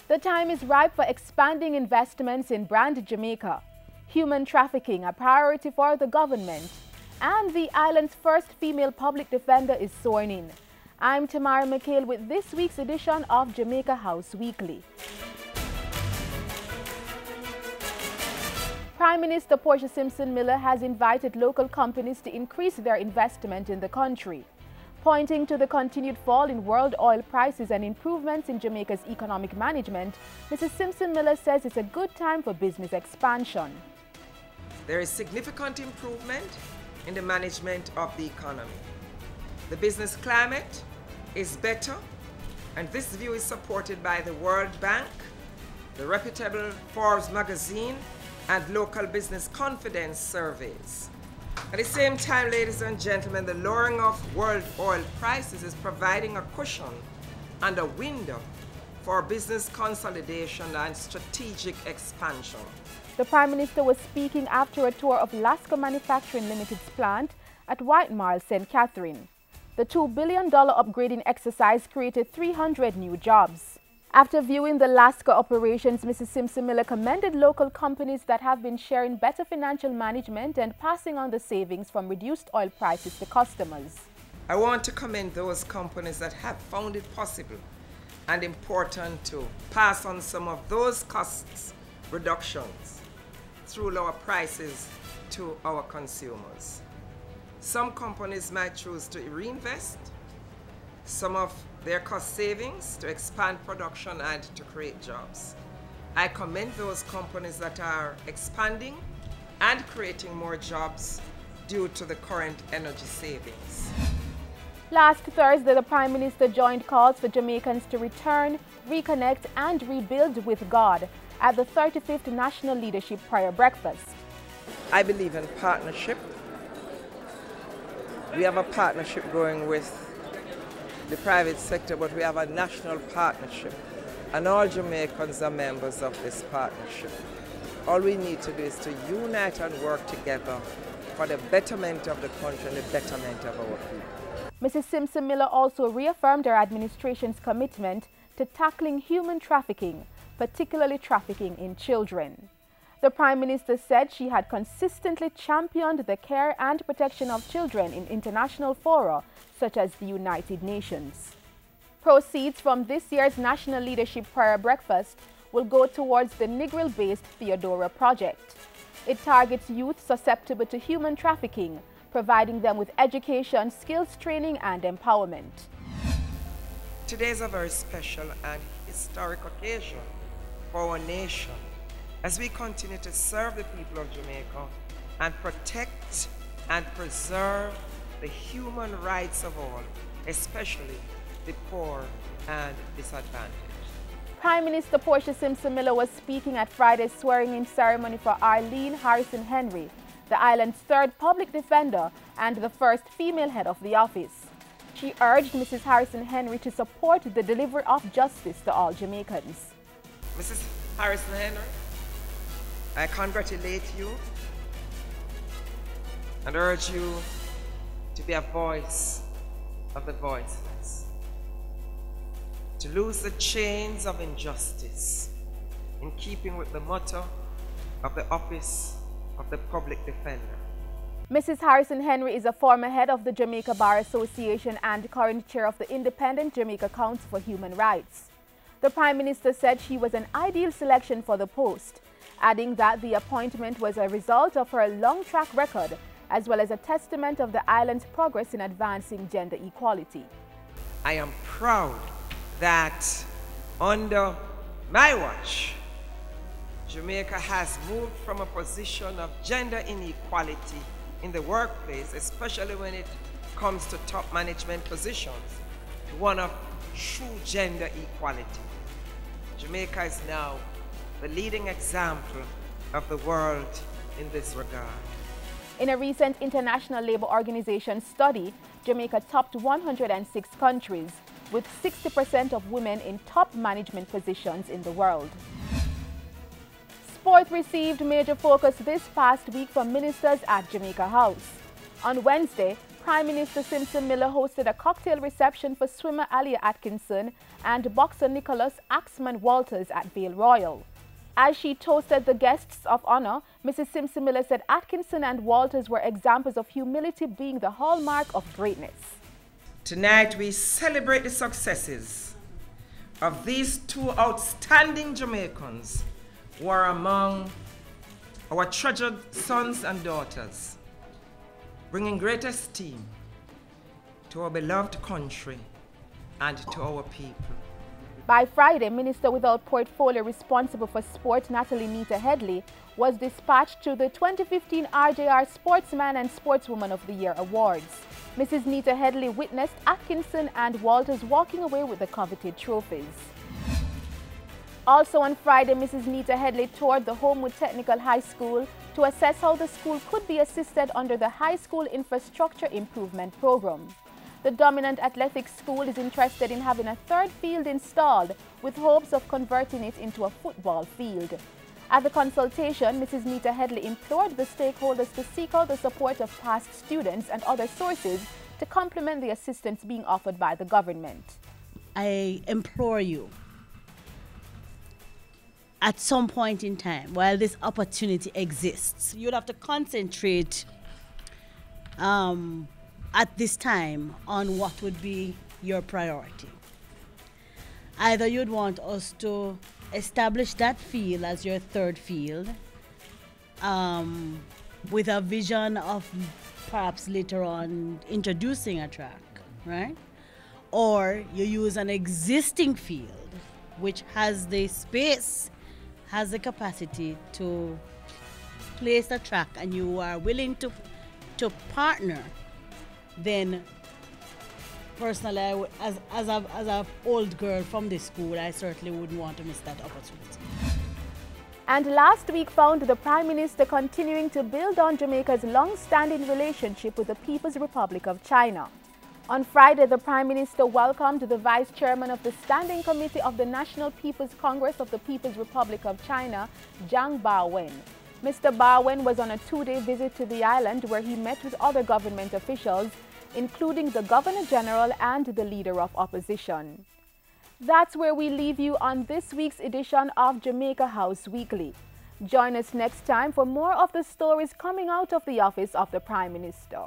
The time is ripe for expanding investments in brand Jamaica, human trafficking a priority for the government, and the island's first female public defender is sworn in. I'm Tamara McHale with this week's edition of Jamaica House Weekly. Prime Minister Portia Simpson Miller has invited local companies to increase their investment in the country. Pointing to the continued fall in world oil prices and improvements in Jamaica's economic management, Mrs. Simpson Miller says it's a good time for business expansion. There is significant improvement in the management of the economy. The business climate is better, and this view is supported by the World Bank, the reputable Forbes magazine, and local business confidence surveys. At the same time, ladies and gentlemen, the lowering of world oil prices is providing a cushion and a window for business consolidation and strategic expansion. The Prime Minister was speaking after a tour of Lasco Manufacturing Limited's plant at White Mile, St. Catherine. The $2 billion upgrading exercise created 300 new jobs. After viewing the Lasco operations, Mrs. Simpson Miller commended local companies that have been sharing better financial management and passing on the savings from reduced oil prices to customers. I want to commend those companies that have found it possible and important to pass on some of those costs reductions through lower prices to our consumers. Some companies might choose to reinvest some of their cost savings to expand production and to create jobs. I commend those companies that are expanding and creating more jobs due to the current energy savings. Last Thursday, the Prime Minister joined calls for Jamaicans to return, reconnect and rebuild with God at the 35th National Leadership Prayer Breakfast. I believe in partnership. We have a partnership going with the private sector, but we have a national partnership, and all Jamaicans are members of this partnership. All we need to do is to unite and work together for the betterment of the country and the betterment of our people. Mrs. Simpson Miller also reaffirmed her administration's commitment to tackling human trafficking, particularly trafficking in children. The Prime Minister said she had consistently championed the care and protection of children in international fora, such as the United Nations. Proceeds from this year's National Leadership Prayer Breakfast will go towards the Negril-based Theodora project. It targets youth susceptible to human trafficking, providing them with education, skills training and empowerment. Today is a very special and historic occasion for our nation as we continue to serve the people of Jamaica and protect and preserve the human rights of all, especially the poor and disadvantaged. Prime Minister Portia Simpson Miller was speaking at Friday's swearing-in ceremony for Arlene Harrison Henry, the island's third public defender and the first female head of the office. She urged Mrs. Harrison Henry to support the delivery of justice to all Jamaicans. Mrs. Harrison Henry, I congratulate you and urge you to be a voice of the voiceless, to loose the chains of injustice in keeping with the motto of the Office of the Public Defender. Mrs. Harrison Henry is a former head of the Jamaica Bar Association and current chair of the Independent Jamaica Council for Human Rights. The Prime Minister said she was an ideal selection for the post, adding that the appointment was a result of her long track record as well as a testament of the island's progress in advancing gender equality. I am proud that under my watch, Jamaica has moved from a position of gender inequality in the workplace, especially when it comes to top management positions, to one of true gender equality. Jamaica is now the leading example of the world in this regard. In a recent International Labour Organization study, Jamaica topped 106 countries, with 60% of women in top management positions in the world. Sport received major focus this past week from ministers at Jamaica House. On Wednesday, Prime Minister Simpson Miller hosted a cocktail reception for swimmer Alia Atkinson and boxer Nicholas Axman Walters at Vale Royal. As she toasted the guests of honor, Mrs. Simpson Miller said Atkinson and Walters were examples of humility being the hallmark of greatness. Tonight we celebrate the successes of these two outstanding Jamaicans who are among our treasured sons and daughters, bringing great esteem to our beloved country and to our people. By Friday, Minister without portfolio responsible for sport Natalie Nita Headley was dispatched to the 2015 RJR Sportsman and Sportswoman of the Year Awards. Mrs. Nita Headley witnessed Atkinson and Walters walking away with the coveted trophies. Also on Friday, Mrs. Nita Headley toured the Homewood Technical High School to assess how the school could be assisted under the High School Infrastructure Improvement Program. The dominant athletics school is interested in having a third field installed with hopes of converting it into a football field. At the consultation, Mrs. Nita Headley implored the stakeholders to seek out the support of past students and other sources to complement the assistance being offered by the government. I implore you, at some point in time, while this opportunity exists, you'd have to concentrate at this time on what would be your priority. Either you'd want us to establish that field as your third field with a vision of perhaps later on introducing a track, right? Or you use an existing field which has the space, has the capacity to place a track, and you are willing to partner. Then personally, as an old girl from this school, I certainly wouldn't want to miss that opportunity. And last week found the Prime Minister continuing to build on Jamaica's long-standing relationship with the People's Republic of China. On Friday, the Prime Minister welcomed the Vice Chairman of the Standing Committee of the National People's Congress of the People's Republic of China, Zhang Baowen. Mr. Baowen was on a two-day visit to the island where he met with other government officials, including the Governor General and the Leader of Opposition. That's where we leave you on this week's edition of Jamaica House Weekly. Join us next time for more of the stories coming out of the office of the Prime Minister.